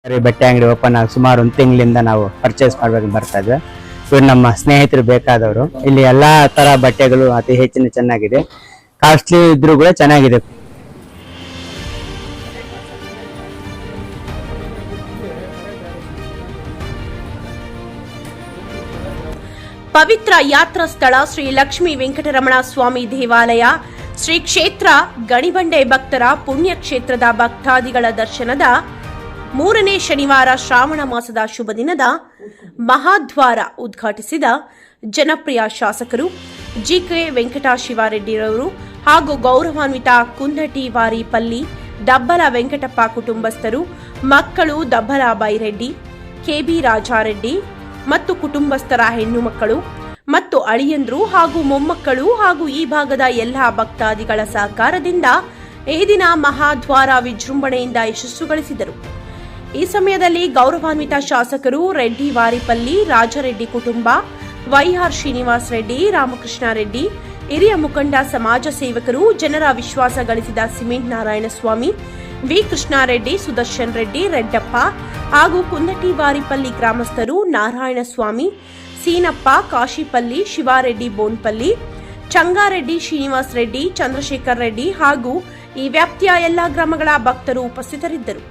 ಬಟ್ಟೆ ಅಂಗಡಿ ಓಪನ್ ಆಗಿ ಸುಮಾರು ಒಂದು ತಿಂಗಳಿಂದ ನಾವು ಪರ್ಚೇಸ್ ಮಾಡ್ಬೇಕು ಬರ್ತಾ ಇದ್ವಿ. ಇವ್ರು ನಮ್ಮ ಸ್ನೇಹಿತರು ಬೇಕಾದವರು. ಇಲ್ಲಿ ಎಲ್ಲಾ ತರ ಬಟ್ಟೆಗಳು ಅತಿ ಹೆಚ್ಚಿನ ಚೆನ್ನಾಗಿದೆ, ಕಾಸ್ಟ್ಲಿ ಇದ್ರೂ ಕೂಡ ಚೆನ್ನಾಗಿದೆ. ಪವಿತ್ರ ಯಾತ್ರಾ ಸ್ಥಳ ಶ್ರೀ ಲಕ್ಷ್ಮೀ ವೆಂಕಟರಮಣ ಸ್ವಾಮಿ ದೇವಾಲಯ ಶ್ರೀ ಕ್ಷೇತ್ರ ಗಣಿಬಂಡೆ ಭಕ್ತರ ಪುಣ್ಯಕ್ಷೇತ್ರದ ಭಕ್ತಾದಿಗಳ ದರ್ಶನದ 3ನೇ ಶನಿವಾರ ಶ್ರಾವಣ ಮಾಸದ ಶುಭ ದಿನದ ಮಹಾದ್ವಾರ ಉದ್ಘಾಟಿಸಿದ ಜನಪ್ರಿಯ ಶಾಸಕರು ಜಿಕೆ ವೆಂಕಟಶಿವಾರೆಡ್ಡಿರವರು ಹಾಗೂ ಗೌರವಾನ್ವಿತ ಕುಂದಟಿ ವಾರಿಪಲ್ಲಿ ದಬ್ಬಲ ವೆಂಕಟಪ್ಪ ಕುಟುಂಬಸ್ಥರು, ಮಕ್ಕಳು ದಬ್ಬಲ ಬೈರೆಡ್ಡಿ, ಕೆಬಿ ರಾಜಾರೆಡ್ಡಿ ಮತ್ತು ಕುಟುಂಬಸ್ಥರ ಹೆಣ್ಣು ಮಕ್ಕಳು ಮತ್ತು ಅಳಿಯಂದ್ರು ಹಾಗೂ ಮೊಮ್ಮಕ್ಕಳು ಹಾಗೂ ಈ ಭಾಗದ ಎಲ್ಲಾ ಭಕ್ತಾದಿಗಳ ಸಹಕಾರದಿಂದ ಈ ದಿನ ಮಹಾದ್ವಾರ ವಿಜೃಂಭಣೆಯಿಂದ ಯಶಸ್ಸುಗೊಳಿಸಿದರು. ಈ ಸಮಯದಲ್ಲಿ ಗೌರವಾನ್ವಿತ ಶಾಸಕರು ರೆಡ್ಡಿ ವಾರಿಪಲ್ಲಿ, ರಾಜರೆಡ್ಡಿ ಕುಟುಂಬ, ವೈಆರ್ ಶ್ರೀನಿವಾಸ್ ರೆಡ್ಡಿ, ರಾಮಕೃಷ್ಣ ರೆಡ್ಡಿ, ಹಿರಿಯ ಮುಖಂಡ, ಸಮಾಜ ಸೇವಕರು, ಜನರ ವಿಶ್ವಾಸ ಗಳಿಸಿದ ಸಿಮೆಂಟ್ ನಾರಾಯಣಸ್ವಾಮಿ, ವಿ ಕೃಷ್ಣಾರೆಡ್ಡಿ, ಸುದರ್ಶನ್ ರೆಡ್ಡಿ, ರೆಡ್ಡಪ್ಪ ಹಾಗೂ ಕುಂದಟಿ ವಾರಿಪಲ್ಲಿ ಗ್ರಾಮಸ್ಥರು, ನಾರಾಯಣಸ್ವಾಮಿ, ಸೀನಪ್ಪ, ಕಾಶಿಪಲ್ಲಿ, ಶಿವಾರೆಡ್ಡಿ ಬೋನ್ಪಲ್ಲಿ, ಚಂಗಾರೆಡ್ಡಿ, ಶ್ರೀನಿವಾಸ್ ರೆಡ್ಡಿ, ಚಂದ್ರಶೇಖರ್ ರೆಡ್ಡಿ ಹಾಗೂ ಈ ವ್ಯಾಪ್ತಿಯ ಎಲ್ಲಾ ಗ್ರಾಮಗಳ ಭಕ್ತರು ಉಪಸ್ಥಿತರಿದ್ದರು.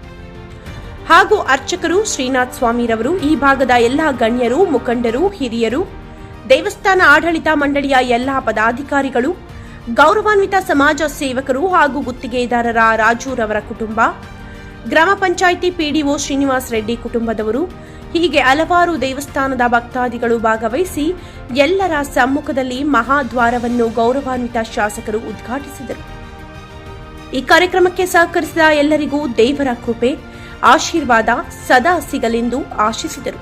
ಹಾಗೂ ಅರ್ಚಕರು ಶ್ರೀನಾಥ್ ಸ್ವಾಮಿರವರು, ಈ ಭಾಗದ ಎಲ್ಲಾ ಗಣ್ಯರು, ಮುಖಂಡರು, ಹಿರಿಯರು, ದೇವಸ್ಥಾನ ಆಡಳಿತ ಮಂಡಳಿಯ ಎಲ್ಲಾ ಪದಾಧಿಕಾರಿಗಳು, ಗೌರವಾನ್ವಿತ ಸಮಾಜ ಸೇವಕರು ಹಾಗೂ ಗುತ್ತಿಗೆದಾರರ ರಾಜೂರವರ ಕುಟುಂಬ, ಗ್ರಾಮ ಪಂಚಾಯಿತಿ ಪಿಡಿಒ ಶ್ರೀನಿವಾಸ್ ರೆಡ್ಡಿ ಕುಟುಂಬದವರು, ಹೀಗೆ ಹಲವಾರು ದೇವಸ್ಥಾನದ ಭಕ್ತಾದಿಗಳು ಭಾಗವಹಿಸಿ ಎಲ್ಲರ ಸಮ್ಮುಖದಲ್ಲಿ ಮಹಾದ್ವಾರವನ್ನು ಗೌರವಾನ್ವಿತ ಶಾಸಕರು ಉದ್ಘಾಟಿಸಿದರು. ಈ ಕಾರ್ಯಕ್ರಮಕ್ಕೆ ಸಹಕರಿಸಿದ ಎಲ್ಲರಿಗೂ ದೇವರ ಕೃಪೆ ಆಶೀರ್ವಾದ ಸದಾ ಸಿಗಲೆಂದು ಆಶಿಸಿದರು.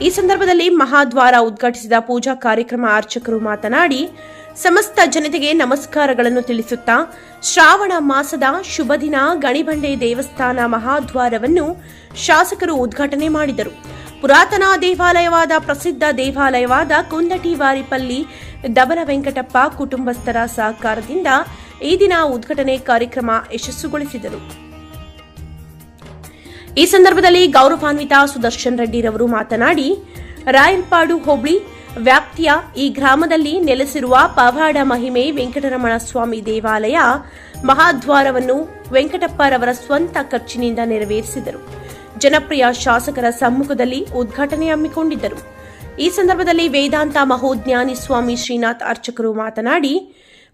ಈ ಸಂದರ್ಭದಲ್ಲಿ ಮಹಾದ್ವಾರ ಉದ್ಘಾಟಿಸಿದ ಪೂಜಾ ಕಾರ್ಯಕ್ರಮ ಅರ್ಚಕರು ಮಾತನಾಡಿ, ಸಮಸ್ತ ಜನತೆಗೆ ನಮಸ್ಕಾರಗಳನ್ನು ತಿಳಿಸುತ್ತಾ ಶ್ರಾವಣ ಮಾಸದ ಶುಭ ದಿನ ಗಣಿಬಂಡೆ ದೇವಸ್ಥಾನ ಮಹಾದ್ವಾರವನ್ನು ಶಾಸಕರು ಉದ್ಘಾಟನೆ ಮಾಡಿದರು. ಪುರಾತನ ದೇವಾಲಯವಾದ ಪ್ರಸಿದ್ಧ ದೇವಾಲಯವಾದ ಕುಂದಟಿ ವಾರಿಪಲ್ಲಿ ದಬಲ ವೆಂಕಟಪ್ಪ ಕುಟುಂಬಸ್ಥರ ಸಹಕಾರದಿಂದ ಈ ದಿನ ಉದ್ಘಾಟನೆ ಕಾರ್ಯಕ್ರಮ ಯಶಸ್ಸುಗೊಳಿಸಿದರು. ಈ ಸಂದರ್ಭದಲ್ಲಿ ಗೌರವಾನ್ವಿತ ಸುದರ್ಶನ್ ರೆಡ್ಡಿರವರು ಮಾತನಾಡಿ, ರಾಯಲ್ಪಾಡು ಹೋಬಳಿ ವ್ಯಾಪ್ತಿಯ ಈ ಗ್ರಾಮದಲ್ಲಿ ನೆಲೆಸಿರುವ ಪವಾಡ ಮಹಿಮೆ ವೆಂಕಟರಮಣ ಸ್ವಾಮಿ ದೇವಾಲಯ ಮಹಾದ್ವಾರವನ್ನು ವೆಂಕಟಪ್ಪರವರ ಸ್ವಂತ ಖರ್ಚಿನಿಂದ ನೆರವೇರಿಸಿದರು. ಜನಪ್ರಿಯ ಶಾಸಕರ ಸಮ್ಮುಖದಲ್ಲಿ ಉದ್ಘಾಟನೆ ಹಮ್ಮಿಕೊಂಡಿದ್ದರು. ಈ ಸಂದರ್ಭದಲ್ಲಿ ವೇದಾಂತ ಮಹೋಜ್ಞಾನಿ ಸ್ವಾಮಿ ಶ್ರೀನಾಥ್ ಅರ್ಚಕರು ಮಾತನಾಡಿ,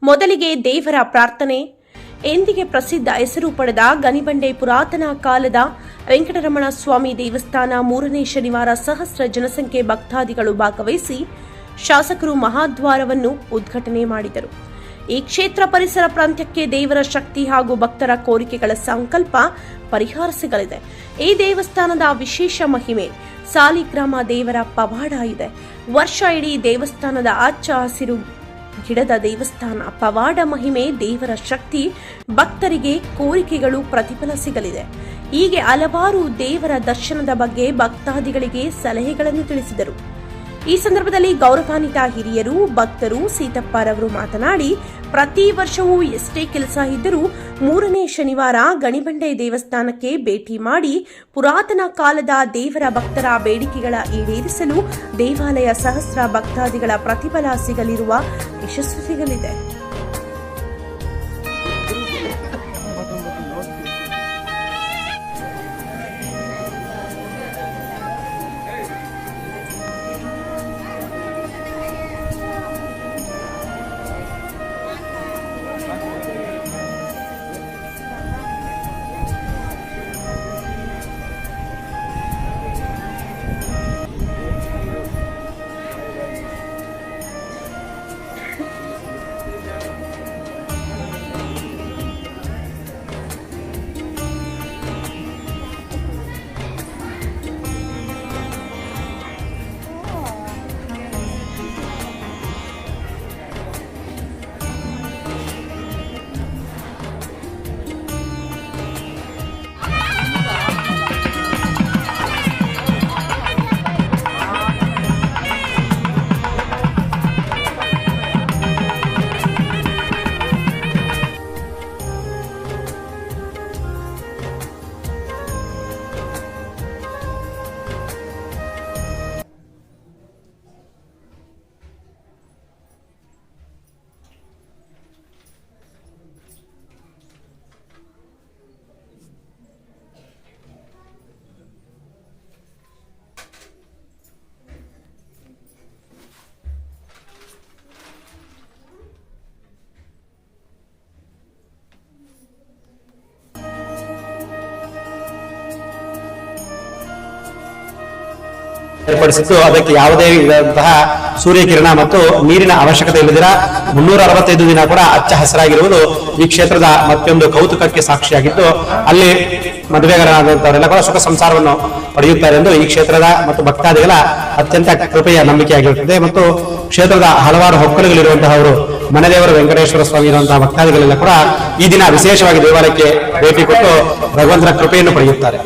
ಮೊದಲಿಗೆ ದೇವರ ಪ್ರಾರ್ಥನೆ. ಎಂದಿಗೆ ಪ್ರಸಿದ್ಧ ಹೆಸರು ಪಡೆದ ಗಣಿಬಂಡೆ ಪುರಾತನ ಕಾಲದ ವೆಂಕಟರಮಣ ಸ್ವಾಮಿ ದೇವಸ್ಥಾನ 3ನೇ ಶನಿವಾರ ಸಹಸ್ರ ಜನಸಂಖ್ಯೆ ಭಕ್ತಾದಿಗಳು ಭಾಗವಹಿಸಿ ಶಾಸಕರು ಮಹಾದ್ವಾರವನ್ನು ಉದ್ಘಾಟನೆ ಮಾಡಿದರು. ಈ ಕ್ಷೇತ್ರ ಪರಿಸರ ಪ್ರಾಂತ್ಯಕ್ಕೆ ದೇವರ ಶಕ್ತಿ ಹಾಗೂ ಭಕ್ತರ ಕೋರಿಕೆಗಳ ಸಂಕಲ್ಪ ಪರಿಹಾರ ಈ ದೇವಸ್ಥಾನದ ವಿಶೇಷ ಮಹಿಮೆ ಸಾಲಿಗ್ರಾಮ ದೇವರ ಪವಾಡ ಇದೆ. ವರ್ಷ ಇಡೀ ದೇವಸ್ಥಾನದ ಹಚ್ಚ ಹಸಿರು ಗಿಡದ ದೇವಸ್ಥಾನ, ಪವಾಡ ಮಹಿಮೆ, ದೇವರ ಶಕ್ತಿ, ಭಕ್ತರಿಗೆ ಕೋರಿಕೆಗಳು ಪ್ರತಿಫಲ ಸಿಗಲಿದೆ. ಹೀಗೆ ಹಲವಾರು ದೇವರ ದರ್ಶನದ ಬಗ್ಗೆ ಭಕ್ತಾದಿಗಳಿಗೆ ಸಲಹೆಗಳನ್ನು ತಿಳಿಸಿದರು. ಈ ಸಂದರ್ಭದಲ್ಲಿ ಗೌರವಾನ್ವಿತ ಹಿರಿಯರು, ಭಕ್ತರು, ಸೀತಪ್ಪರವರು ಮಾತನಾಡಿ, ಪ್ರತಿ ವರ್ಷವೂ ಎಷ್ಟೇ ಕೆಲಸ ಇದ್ದರೂ 3ನೇ ಶನಿವಾರ ಗಣಿಬಂಡೆ ದೇವಸ್ಥಾನಕ್ಕೆ ಭೇಟಿ ಮಾಡಿ ಪುರಾತನ ಕಾಲದ ದೇವರ ಭಕ್ತರ ಬೇಡಿಕೆಗಳ ಈಡೇರಿಸಲು ದೇವಾಲಯ ಸಹಸ್ರ ಭಕ್ತಾದಿಗಳ ಪ್ರತಿಫಲ ಸಿಗಲಿರುವ ಯಶಸ್ಸು ಸಿಗಲಿದೆ. ಏರ್ಪಡಿಸಿದ್ದು ಅದಕ್ಕೆ ಯಾವುದೇ ವಿಧಂತಹ ಸೂರ್ಯಕಿರಣ ಮತ್ತು ನೀರಿನ ಅವಶ್ಯಕತೆ ಇಲ್ಲದಿರ 365 ದಿನ ಕೂಡ ಹಚ್ಚ ಹಸಿರಾಗಿರುವುದು ಈ ಕ್ಷೇತ್ರದ ಮತ್ತೊಂದು ಕೌತುಕಕ್ಕೆ ಸಾಕ್ಷಿಯಾಗಿದ್ದು, ಅಲ್ಲಿ ಮದುವೆಗಾರರಾದಂತವರೆಲ್ಲ ಕೂಡ ಸುಖ ಸಂಸಾರವನ್ನು ಪಡೆಯುತ್ತಾರೆ ಎಂದು ಈ ಕ್ಷೇತ್ರದ ಮತ್ತು ಭಕ್ತಾದಿಗಳ ಅತ್ಯಂತ ಕೃಪೆಯ ನಂಬಿಕೆಯಾಗಿರುತ್ತದೆ. ಮತ್ತು ಕ್ಷೇತ್ರದ ಹಲವಾರು ಹೊಕ್ಕಲುಗಳಿರುವಂತಹವರು ಮನೆದೇವರು ವೆಂಕಟೇಶ್ವರ ಸ್ವಾಮಿ ಇರುವಂತಹ ಭಕ್ತಾದಿಗಳೆಲ್ಲ ಕೂಡ ಈ ದಿನ ವಿಶೇಷವಾಗಿ ದೇವಾಲಯಕ್ಕೆ ಭೇಟಿ ಕೊಟ್ಟು ಭಗವಂತನ ಕೃಪೆಯನ್ನು ಪಡೆಯುತ್ತಾರೆ.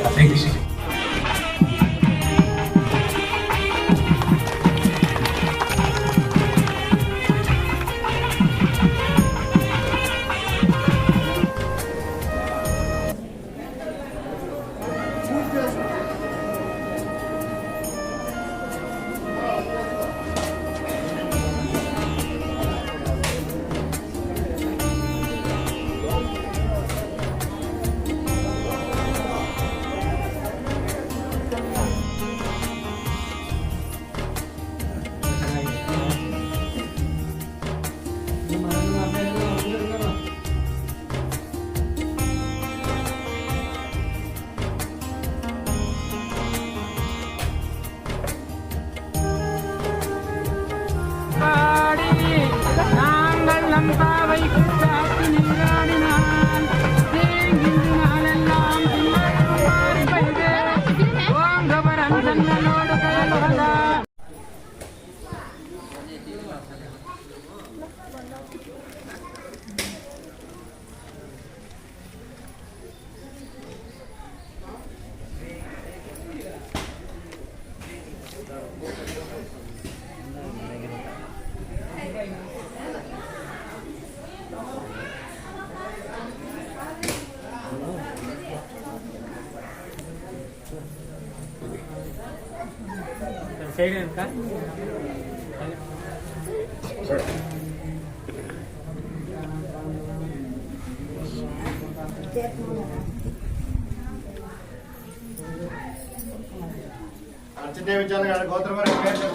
अर्चने विचार गोत्रवर रामकृष्ण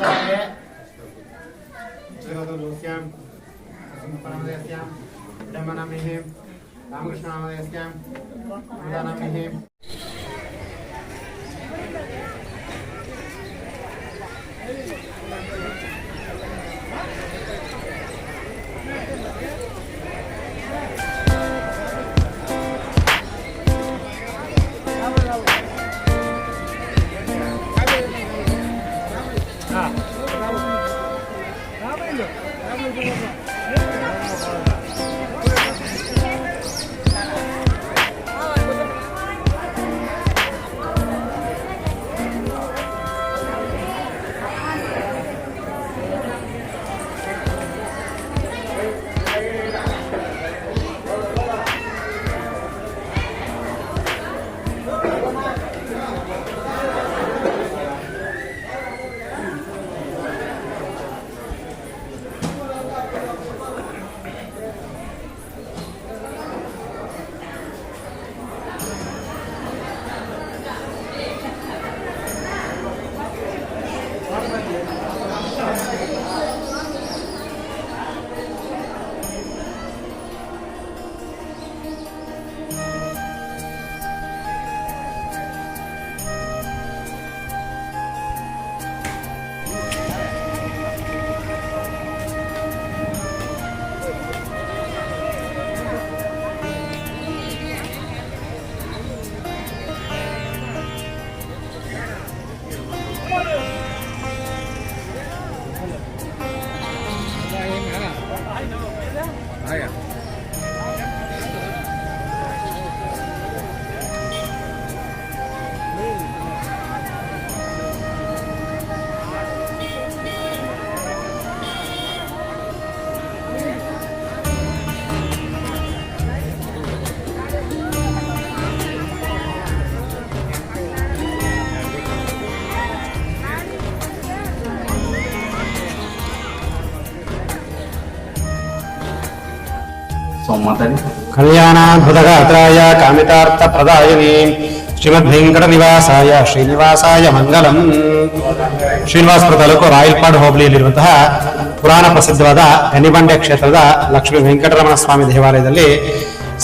कल्याणाद्भुतगात्राय कामितार्थप्रदायिने ಶ್ರೀಮದ್ವೆಂಕಟನಿವಾಸಾಯ ಶ್ರೀನಿವಾಸಾಯ ಮಂಗಲಂ. ಶ್ರೀನಿವಾಸಪುರ ತಾಲೂಕು ರಾಯಲ್ಪಾಡು ಹೋಬಳಿಯಲ್ಲಿರುವಂತಹ ಪುರಾಣ ಪ್ರಸಿದ್ಧವಾದ ಎನಿಬಂಡೆ ಕ್ಷೇತ್ರದ ಲಕ್ಷ್ಮೀ ವೆಂಕಟರಮಣ ಸ್ವಾಮಿ ದೇವಾಲಯದಲ್ಲಿ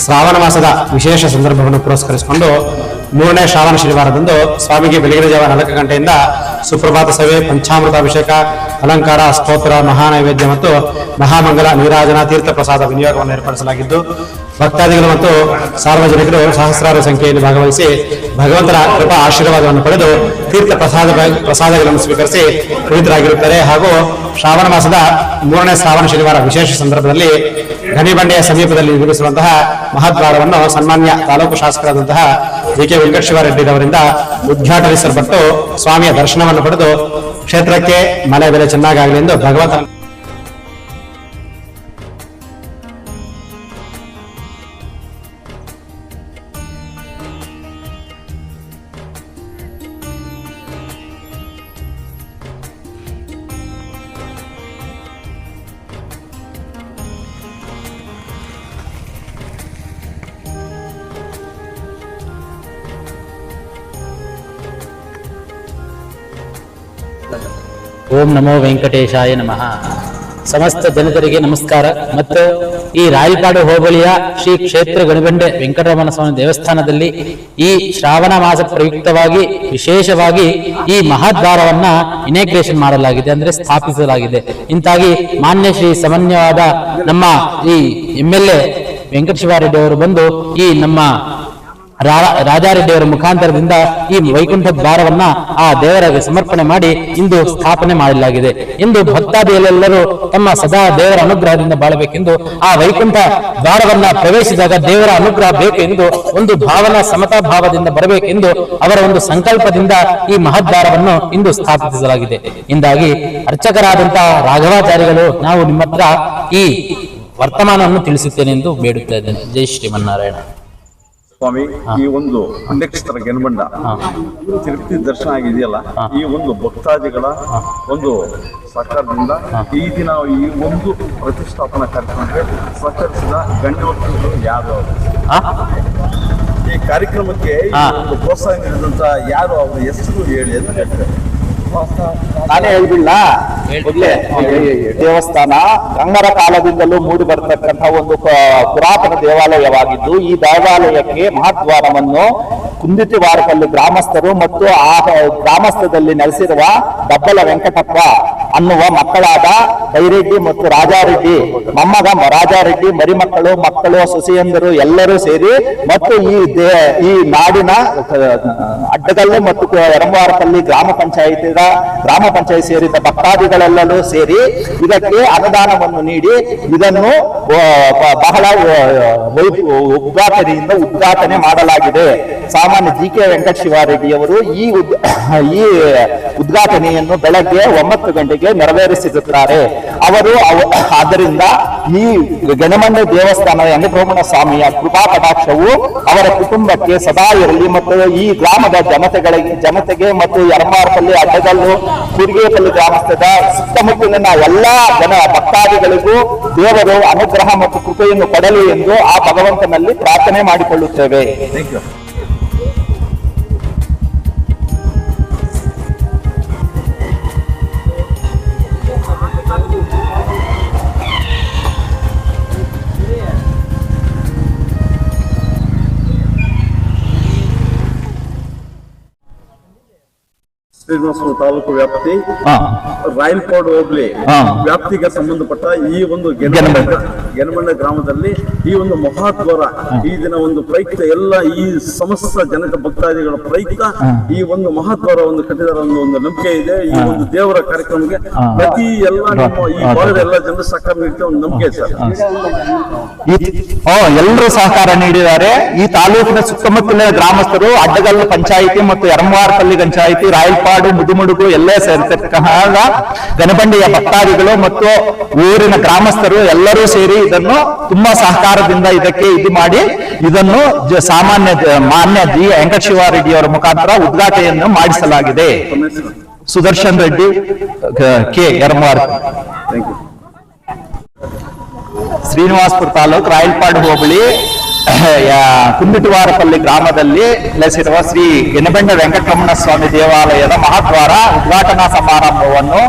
ಶ್ರಾವಣ ಮಾಸದ ವಿಶೇಷ ಸಂದರ್ಭವನ್ನು ಪುರಸ್ಕರಿಸಿಕೊಂಡು 3ನೇ ಶ್ರಾವಣ ಶನಿವಾರದಂದು ಸ್ವಾಮಿಗೆ ಬೆಳಗಿನ ಜಾವ 4 ಗಂಟೆಯಿಂದ ಸುಪ್ರಭಾತ ಸಭೆ, ಪಂಚಾಮೃತಾಭಿಷೇಕ, ಅಲಂಕಾರ, ಸ್ತೋತ್ರ, ಮಹಾನೈವೇದ್ಯ ಮತ್ತು ಮಹಾಮಂಗಲ ನೀರಾಜನಾ ತೀರ್ಥ ಪ್ರಸಾದ ವಿನಿಯೋಗವನ್ನು ಏರ್ಪಡಿಸಲಾಗಿದ್ದು ಭಕ್ತಾದಿಗಳು ಮತ್ತು ಸಾರ್ವಜನಿಕರು ಸಹಸ್ರಾರು ಸಂಖ್ಯೆಯಲ್ಲಿ ಭಾಗವಹಿಸಿ ಭಗವಂತನ ಕೃಪಾ ಆಶೀರ್ವಾದವನ್ನು ಪಡೆದು ತೀರ್ಥ ಪ್ರಸಾದಗಳನ್ನು ಸ್ವೀಕರಿಸಿ ಪವಿತ್ರರಾಗಿರುತ್ತಾರೆ. ಹಾಗೂ ಶ್ರಾವಣ ಮಾಸದ 3ನೇ ಶ್ರಾವಣ ಶನಿವಾರ ವಿಶೇಷ ಸಂದರ್ಭದಲ್ಲಿ ಗಣಿಬಂಡೆಯ ಸಮೀಪದಲ್ಲಿ ನಿರ್ಮಿಸುವಂತಹ ಮಹದ್ವಾರವನ್ನು ಸನ್ಮಾನ್ಯ ತಾಲೂಕು ಶಾಸಕರಾದಂತಹ ಕೆ ವೆಂಕಟಶಿವರೆಡ್ಡಿರವರಿಂದ ಉದ್ಘಾಟನಿಸಲ್ಪಟ್ಟು ಸ್ವಾಮಿಯ ದರ್ಶನವನ್ನು ಪಡೆದು ಕ್ಷೇತ್ರಕ್ಕೆ ಮಳೆ ಬೆಲೆ ಚೆನ್ನಾಗಾಗಲಿ ಎಂದು ಭಗವಂತ ಓಂ ನಮೋ ವೆಂಕಟೇಶಾಯ ನಮಃ. ಸಮಸ್ತ ಜನತೆಗೆ ನಮಸ್ಕಾರ. ಮತ್ತು ಈ ರಾಯಲಪಾಡು ಹೋಬಳಿಯ ಶ್ರೀ ಕ್ಷೇತ್ರ ಗಣಿಬಂಡೆ ವೆಂಕಟರಮಣ ಸ್ವಾಮಿ ದೇವಸ್ಥಾನದಲ್ಲಿ ಈ ಶ್ರಾವಣ ಮಾಸ ಪ್ರಯುಕ್ತವಾಗಿ ವಿಶೇಷವಾಗಿ ಈ ಮಹಾದ್ವಾರವನ್ನ ಇನಾಗ್ರೇಷನ್ ಮಾಡಲಾಗಿದೆ, ಅಂದ್ರೆ ಸ್ಥಾಪಿಸಲಾಗಿದೆ. ಇಂತಾಗಿ ಮಾನ್ಯ ಶ್ರೀ ಸಮನ್ಯವಾದ ನಮ್ಮ ಈ MLA ವೆಂಕಟಶಿವಾರೆಡ್ಡಿ ಅವರು ಬಂದು ಈ ನಮ್ಮ ರಾಜಾರೆಡ್ಡಿಯವರ ಮುಖಾಂತರದಿಂದ ಈ ವೈಕುಂಠ ದ್ವಾರವನ್ನ ಆ ದೇವರಿಗೆ ಸಮರ್ಪಣೆ ಮಾಡಿ ಇಂದು ಸ್ಥಾಪನೆ ಮಾಡಲಾಗಿದೆ. ಇಂದು ಭಕ್ತಾದಿಗಳೆಲ್ಲರೂ ತಮ್ಮ ಸದಾ ದೇವರ ಅನುಗ್ರಹದಿಂದ ಬಾಳಬೇಕೆಂದು ಆ ವೈಕುಂಠ ದ್ವಾರವನ್ನ ಪ್ರವೇಶಿಸಿದಾಗ ದೇವರ ಅನುಗ್ರಹ ಬೇಕು ಎಂದು ಒಂದು ಭಾವನಾ ಸಮತಾ ಭಾವದಿಂದ ಬರಬೇಕೆಂದು ಅವರ ಒಂದು ಸಂಕಲ್ಪದಿಂದ ಈ ಮಹದ್ವಾರವನ್ನು ಇಂದು ಸ್ಥಾಪಿಸಲಾಗಿದೆ. ಇಂದಾಗಿ ಅರ್ಚಕರಾದಂತಹ ರಾಘವಾಚಾರ್ಯಗಳು ನಾವು ನಿಮ್ಮ ಹತ್ರ ಈ ವರ್ತಮಾನವನ್ನು ತಿಳಿಸುತ್ತೇನೆ ಎಂದು ಬೇಡುತ್ತಾ ಇದ್ದೇನೆ. ಜೈ ಶ್ರೀಮನ್ನಾರಾಯಣ. ಸ್ವಾಮಿ, ಈ ಒಂದು ಪುಣ್ಯಕ್ಷೇತ್ರ ಗೆನಬಂಡ ತಿರುಪತಿ ದರ್ಶನ ಆಗಿದೆಯಲ್ಲ, ಈ ಒಂದು ಭಕ್ತಾದಿಗಳ ಒಂದು ಸಹಕಾರದಿಂದ ಈ ದಿನ ಈ ಒಂದು ಪ್ರತಿಷ್ಠಾಪನಾ ಕಾರ್ಯಕ್ರಮಕ್ಕೆ ಸಹಕರಿಸಿದ ಗಣ್ಯವ್ಯಕ್ತಿಗಳು ಯಾರು, ಈ ಕಾರ್ಯಕ್ರಮಕ್ಕೆ ಒಂದು ಪ್ರೋತ್ಸಾಹ ನೀಡಿದಂತ ಯಾರು, ಅವರ ಹೆಸರು ಹೇಳಿ ಅಂತ ಹೇಳ್ತಾರೆ. ನಾನೇ ಹೇಳಿಲ್ಲ, ದೇವಸ್ಥಾನ ಗಂಗರ ಕಾಲದಿಂದಲೂ ಮೂಡಿ ಬರತಕ್ಕಂಥ ಒಂದು ಪುರಾತನ ದೇವಾಲಯವಾಗಿದ್ದು, ಈ ದೇವಾಲಯಕ್ಕೆ ಮಹದ್ವಾರವನ್ನು ಕುಂದಿತಿವಾರಕಲ್ಲು ಗ್ರಾಮಸ್ಥರು ಮತ್ತು ಆ ಗ್ರಾಮಸ್ಥದಲ್ಲಿ ನೆಲೆಸಿರುವ ಡಬ್ಬಲ ವೆಂಕಟಪ್ಪ ಅನ್ನುವ ಮಕ್ಕಳಾದ ಬೈರೆಡ್ಡಿ ಮತ್ತು ರಾಜಾರೆಡ್ಡಿ ಮೊಮ್ಮಗ ರಾಜಾರೆಡ್ಡಿ ಮರಿಮಕ್ಕಳು, ಮಕ್ಕಳು, ಸೊಸೆಯಂದರು ಎಲ್ಲರೂ ಸೇರಿ ಮತ್ತು ಈ ನಾಡಿನ ಅಡ್ಡಗಲ್ಲು ಮತ್ತು ಯರಂವಾರಕಲ್ಲಿ ಗ್ರಾಮ ಪಂಚಾಯತ್ ಸೇರಿದ ಭಕ್ತಾದಿಗಳೆಲ್ಲರೂ ಸೇರಿ ಇದಕ್ಕೆ ಅನುದಾನವನ್ನು ನೀಡಿ ಇದನ್ನು ಬಹಳ ಉದ್ಘಾಟನೆಯಿಂದ ಉದ್ಘಾಟನೆ ಮಾಡಲಾಗಿದೆ. ಸಾಮಾನ್ಯ ಕೆ ವೆಂಕಟಶಿವಾರೆಡ್ಡಿಯವರು ಈ ಉದ್ಘಾಟನೆಯನ್ನು ಬೆಳಗ್ಗೆ 9 ಗಂಟೆಗೆ ನೆರವೇರಿಸಿರುತ್ತಾರೆ. ಆದ್ದರಿಂದ ಈ ಗಣಮಂಡ ದೇವಸ್ಥಾನ ವೆಂಕಟರಮಣ ಸ್ವಾಮಿಯ ಕೃಪಾ ಕಟಾಕ್ಷವು ಅವರ ಕುಟುಂಬಕ್ಕೆ ಸದಾ ಇರಲಿ ಮತ್ತು ಈ ಗ್ರಾಮದ ಜನತೆಗೆ ಮತ್ತು ಯರಮಾರಪಲ್ಲಿ, ಅಡ್ಡಗಲ್ಲು, ಕೂರ್ಗೇಪಲ್ಲಿ ಗ್ರಾಮಸ್ಥದ ಸುತ್ತಮುತ್ತಲಿನ ಎಲ್ಲಾ ಭಕ್ತಾದಿಗಳಿಗೂ ದೇವರು ಅನುಗ್ರಹ ಮತ್ತು ಕೃಪೆಯನ್ನು ಕೊಡಲಿ ಎಂದು ಆ ಭಗವಂತನಲ್ಲಿ ಪ್ರಾರ್ಥನೆ ಮಾಡಿಕೊಳ್ಳುತ್ತೇವೆ. ಶ್ರೀನಿವಾಸಪುರ ತಾಲೂಕು ವ್ಯಾಪ್ತಿ ರಾಯಲಪಾಡು ಹೋಬಳಿ ವ್ಯಾಪ್ತಿಗೆ ಸಂಬಂಧಪಟ್ಟ ಈ ಒಂದು ಗೆನಮಂಡ ಗ್ರಾಮದಲ್ಲಿ ಈ ಒಂದು ಮಹಾದ್ವಾರ ಈ ದಿನ ಒಂದು ಪ್ರಯುಕ್ತ ಎಲ್ಲ ಈ ಸಮಸ್ತ ಜನಕ ಭಕ್ತಾದಿಗಳ ಪ್ರಯುಕ್ತ ಈ ಒಂದು ಮಹಾದ್ವಾರ ಒಂದು ಕಟ್ಟಿದಾರ ಒಂದು ನಂಬಿಕೆ ಇದೆ. ಈ ಒಂದು ದೇವರ ಕಾರ್ಯಕ್ರಮಕ್ಕೆ ಪ್ರತಿ ಎಲ್ಲ ಈ ಭಾಗದ ಎಲ್ಲ ಜನರ ಸಹಕಾರ ನೀಡುತ್ತೆ ಒಂದು ನಂಬಿಕೆ ಸರ್. ಎಲ್ಲರೂ ಸಹಕಾರ ನೀಡಿದ್ದಾರೆ. ಈ ತಾಲೂಕಿನ ಸುತ್ತಮುತ್ತಲಿನ ಗ್ರಾಮಸ್ಥರು, ಅಡ್ಡಗಲ್ಲು ಪಂಚಾಯಿತಿ ಮತ್ತು ಯರಮವಾರಪಲ್ಲಿ ಪಂಚಾಯಿತಿ, ರಾಯಲಪಾಡು, ಮುದುಮುಡುಗು ಎಲ್ಲೇ ಸೇರಿರ್ತಕ್ಕಂಥ ಗಣಬಂಡೆಯ ಭಕ್ತಾದಿಗಳು ಮತ್ತು ಊರಿನ ಗ್ರಾಮಸ್ಥರು ಎಲ್ಲರೂ ಸೇರಿ ಇದನ್ನು ತುಂಬಾ ಸಹಕಾರದಿಂದ ಇದಕ್ಕೆ ಮಾಡಿ ಇದನ್ನು ಮಾನ್ಯ ವೆಂಕಟಶಿವಾರೆಡ್ಡಿ ಅವರ ಮುಖಾಂತರ ಉದ್ಘಾಟನೆಯನ್ನು ಮಾಡಿಸಲಾಗಿದೆ. ಸುದರ್ಶನ್ ರೆಡ್ಡಿ, ಕೆ ಯರಮವಾರ. ಶ್ರೀನಿವಾಸಪುರ ತಾಲೂಕು ರಾಯಲಪಾಡು ಹೋಬಳಿ ಕುಂದಿಟುವಾರಪಲ್ಲಿ ಗ್ರಾಮದಲ್ಲಿ ನೆಲೆಸಿರುವ ಶ್ರೀ ಗೆನಬಂಡೆ ವೆಂಕಟರಮಣ ಸ್ವಾಮಿ ದೇವಾಲಯದ ಮಹಾದ್ವಾರ ಉದ್ಘಾಟನಾ ಸಮಾರಂಭವನ್ನು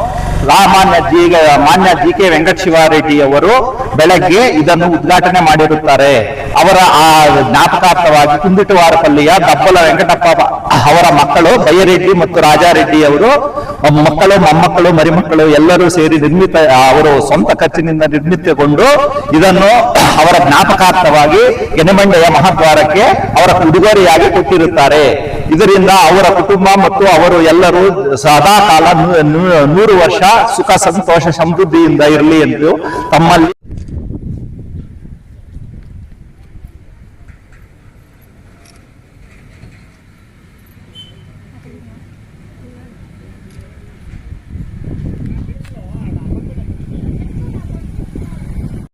ಮಾನ್ಯ ಕೆ ವೆಂಕಟಶಿವಾರೆಡ್ಡಿ ಅವರು ಬೆಳಗ್ಗೆ ಇದನ್ನು ಉದ್ಘಾಟನೆ ಮಾಡಿರುತ್ತಾರೆ. ಅವರ ಆ ಜ್ಞಾಪಕಾರ್ಥವಾಗಿ ಕುಂದಿಟವಾರಪಲ್ಲಿಯ ದಬ್ಬಲ ವೆಂಕಟಪ್ಪ ಅವರ ಮಕ್ಕಳು ಬೈಯರೆಡ್ಡಿ ಮತ್ತು ರಾಜಾರೆಡ್ಡಿ ಅವರು ಮಕ್ಕಳು, ಮೊಮ್ಮಕ್ಕಳು, ಮರಿಮಕ್ಕಳು ಎಲ್ಲರೂ ಸೇರಿ ಅವರು ಸ್ವಂತ ಖರ್ಚಿನಿಂದ ನಿರ್ಮಿತಗೊಂಡು ಇದನ್ನು ಅವರ ಜ್ಞಾಪಕಾರ್ಥವಾಗಿ ಗೆನೆಮಂಡೆಯ ಮಹಾದ್ವಾರಕ್ಕೆ ಅವರ ಉಡುಗೊರೆಯಾಗಿ ಕೊಟ್ಟಿರುತ್ತಾರೆ. ಇದರಿಂದ ಅವರ ಕುಟುಂಬ ಮತ್ತು ಅವರು ಎಲ್ಲರೂ ಸದಾ ಕಾಲ 100 ವರ್ಷ ಸುಖ ಸಂತೋಷ ಸಮೃದ್ಧಿಯಿಂದ ಇರಲಿ ಎಂದು ತಮ್ಮಲ್ಲಿ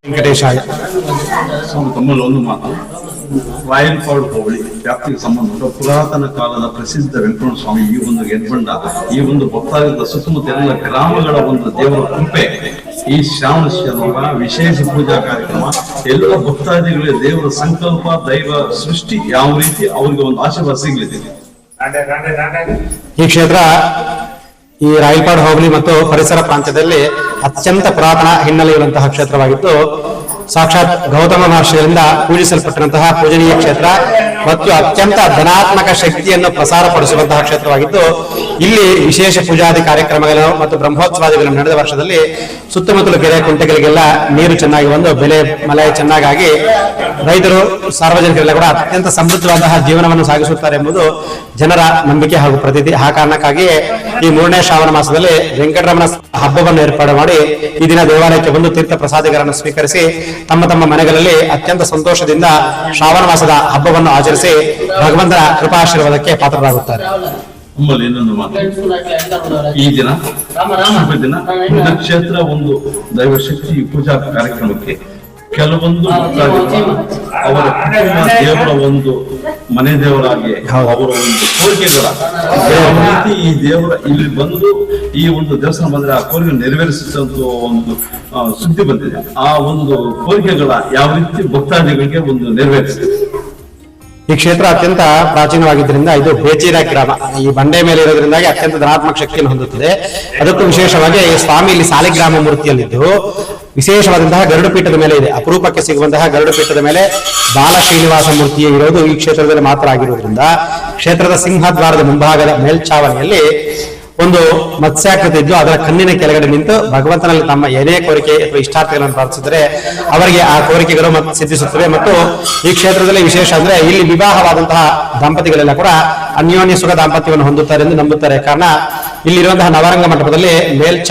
ವೆಂಕಟೇಶಾಯ. ತಮ್ಮಲ್ಲಿ ಒಂದು ಮಾತು, ರಾಯಲ್ಪಾಡು ಹೋಬಳಿ ವ್ಯಾಪ್ತಿಗೆ ಸಂಬಂಧಪಟ್ಟ ಪುರಾತನ ಕಾಲದ ಪ್ರಸಿದ್ಧ ವೆಂಕಟರಮಣ ಸ್ವಾಮಿ ಈ ಒಂದು ಗೆದ್ಬಂಡ, ಈ ಒಂದು ಭಕ್ತಾದಿಗಳ ಸುತ್ತಮುತ್ತ ಎಲ್ಲ ಗ್ರಾಮಗಳ ಒಂದು ದೇವರ ಕೃಪೆ, ಈ ಶ್ರಾವಣ ಶನಿವಾರ ವಿಶೇಷ ಪೂಜಾ ಕಾರ್ಯಕ್ರಮ, ಎಲ್ಲ ಭಕ್ತಾದಿಗಳಿಗೆ ದೇವರ ಸಂಕಲ್ಪ, ದೈವ ಸೃಷ್ಟಿ ಯಾವ ರೀತಿ ಅವರಿಗೆ ಒಂದು ಆಶೀರ್ವಾದ ಸಿಗಲಿದೆ. ಈ ಕ್ಷೇತ್ರ ಈ ರಾಯಲ್ಪಾಡು ಹೋಬಳಿ ಮತ್ತು ಪರಿಸರ ಪ್ರಾಂತ್ಯದಲ್ಲಿ ಅತ್ಯಂತ ಪುರಾತನ ಹಿನ್ನೆಲೆ ಇರುವಂತಹ ಕ್ಷೇತ್ರವಾಗಿದ್ದು, ಸಾಕ್ಷಾತ್ ಗೌತಮ ಮಹರ್ಷಿಗಳಿಂದ ಪೂಜಿಸಲ್ಪಟ್ಟಿರುವಂತಹ ಪೂಜನೀಯ ಕ್ಷೇತ್ರ ಮತ್ತು ಅತ್ಯಂತ ಧನಾತ್ಮಕ ಶಕ್ತಿಯನ್ನು ಪ್ರಸಾರಪಡಿಸುವಂತಹ ಕ್ಷೇತ್ರವಾಗಿದ್ದು, ಇಲ್ಲಿ ವಿಶೇಷ ಪೂಜಾದಿ ಕಾರ್ಯಕ್ರಮಗಳು ಮತ್ತು ಬ್ರಹ್ಮೋತ್ಸವಾದಿಗಳು ನಡೆದ ವರ್ಷದಲ್ಲಿ ಸುತ್ತಮುತ್ತಲು ಕೆರೆ ಕುಂಟೆಗಳಿಗೆಲ್ಲ ನೀರು ಚೆನ್ನಾಗಿ ಬಂದು ಬೆಳೆ ಮಳೆ ಚೆನ್ನಾಗಿ ರೈತರು ಸಾರ್ವಜನಿಕರೆಲ್ಲ ಕೂಡ ಅತ್ಯಂತ ಸಮೃದ್ಧವಾದಂತಹ ಜೀವನವನ್ನು ಸಾಗಿಸುತ್ತಾರೆ ಎಂಬುದು ಜನರ ನಂಬಿಕೆ ಹಾಗೂ ಪ್ರತೀತಿ. ಆ ಕಾರಣಕ್ಕಾಗಿಯೇ ಈ 3ನೇ ಶ್ರಾವಣ ಮಾಸದಲ್ಲಿ ವೆಂಕಟರಮಣ ಹಬ್ಬವನ್ನು ಏರ್ಪಾಡು ಮಾಡಿ ಈ ದಿನ ದೇವಾಲಯಕ್ಕೆ ಬಂದು ತೀರ್ಥ ಪ್ರಸಾದಿಗಳನ್ನು ಸ್ವೀಕರಿಸಿ ತಮ್ಮ ತಮ್ಮ ಮನೆಗಳಲ್ಲಿ ಅತ್ಯಂತ ಸಂತೋಷದಿಂದ ಶ್ರಾವಣ ಮಾಸದ ಹಬ್ಬವನ್ನು ಆಚರಿಸಿ ಭಗವಂತನ ಕೃಪಾಶೀರ್ವಾದಕ್ಕೆ ಪಾತ್ರರಾಗುತ್ತಾರೆ. ನಮ್ಮಲ್ಲಿ ಇನ್ನೊಂದು ಮಾತು, ಈ ದಿನ ಶುಭ ದಿನ ಕ್ಷೇತ್ರ ಒಂದು ದೈವಶಕ್ತಿ ಪೂಜಾ ಕಾರ್ಯಕ್ರಮಕ್ಕೆ ಕೆಲವೊಂದು ಅವರ ಕುಟುಂಬ ದೇವರ ಒಂದು ಮನೆ ದೇವರಾಗಿ ಅವರ ಒಂದು ಕೋರಿಕೆಗಳ ಯಾವ ರೀತಿ ಈ ದೇವರ ಇಲ್ಲಿ ಬಂದು ಈ ಒಂದು ದೇವಸ್ಥಾನ ಬಂದ್ರೆ ಆ ಕೋರಿಕೆ ನೆರವೇರಿಸಿದಂತ ಒಂದು ಸುದ್ದಿ ಬಂದಿದೆ. ಆ ಒಂದು ಕೋರಿಕೆಗಳ ಯಾವ ರೀತಿ ಭಕ್ತಾದಿಗಳಿಗೆ ಒಂದು ನೆರವೇರಿಸಿದೆ. ಈ ಕ್ಷೇತ್ರ ಅತ್ಯಂತ ಪ್ರಾಚೀನವಾಗಿದ್ದರಿಂದ ಇದು ಬೇಚೇರ ಗ್ರಾಮ, ಈ ಬಂಡೆ ಮೇಲೆ ಇರೋದ್ರಿಂದಾಗಿ ಅತ್ಯಂತ ಧನಾತ್ಮಕ ಶಕ್ತಿಯನ್ನು ಹೊಂದುತ್ತದೆ. ಅದಕ್ಕೂ ವಿಶೇಷವಾಗಿ ಸ್ವಾಮಿ ಇಲ್ಲಿ ಸಾಲಿಗ್ರಾಮ ಮೂರ್ತಿಯಲ್ಲಿದ್ದು ವಿಶೇಷವಾದಂತಹ ಗರುಡ ಪೀಠದ ಮೇಲೆ ಇದೆ. ಅಪರೂಪಕ್ಕೆ ಸಿಗುವಂತಹ ಗರುಡ ಪೀಠದ ಮೇಲೆ ಬಾಲ ಶ್ರೀನಿವಾಸ ಮೂರ್ತಿಯೇ ಇರೋದು ಈ ಕ್ಷೇತ್ರದಲ್ಲಿ ಮಾತ್ರ ಆಗಿರುವುದರಿಂದ ಕ್ಷೇತ್ರದ ಸಿಂಹದ್ವಾರದ ಮುಂಭಾಗದ ಮೇಲ್ಛಾವಣಿಯಲ್ಲಿ ಒಂದು ಮತ್ಸ್ಯಾಕೃತಿ ಇದ್ದು ಅದರ ಕಣ್ಣಿನ ಕೆಳಗಡೆ ನಿಂತು ಭಗವಂತನಲ್ಲಿ ತಮ್ಮ ಏನೇ ಕೋರಿಕೆ ಅಥವಾ ಇಷ್ಟಾರ್ಥಗಳನ್ನು ಪ್ರಾರ್ಥಿಸಿದರೆ ಅವರಿಗೆ ಆ ಕೋರಿಕೆಗಳು ಸಿದ್ಧಿಸುತ್ತವೆ. ಮತ್ತು ಈ ಕ್ಷೇತ್ರದಲ್ಲಿ ವಿಶೇಷ ಅಂದ್ರೆ ಇಲ್ಲಿ ವಿವಾಹವಾದಂತಹ ದಂಪತಿಗಳೆಲ್ಲ ಕೂಡ ಅನ್ಯೋನ್ಯ ಸುಖ ದಾಂಪತ್ಯವನ್ನು ಹೊಂದುತ್ತಾರೆ ಎಂದು ನಂಬುತ್ತಾರೆ. ಕಾರಣ ಇಲ್ಲಿರುವಂತಹ ನವರಂಗ ಮಂಟಪದಲ್ಲಿ ಮೇಲ್ಛಾವಣಿ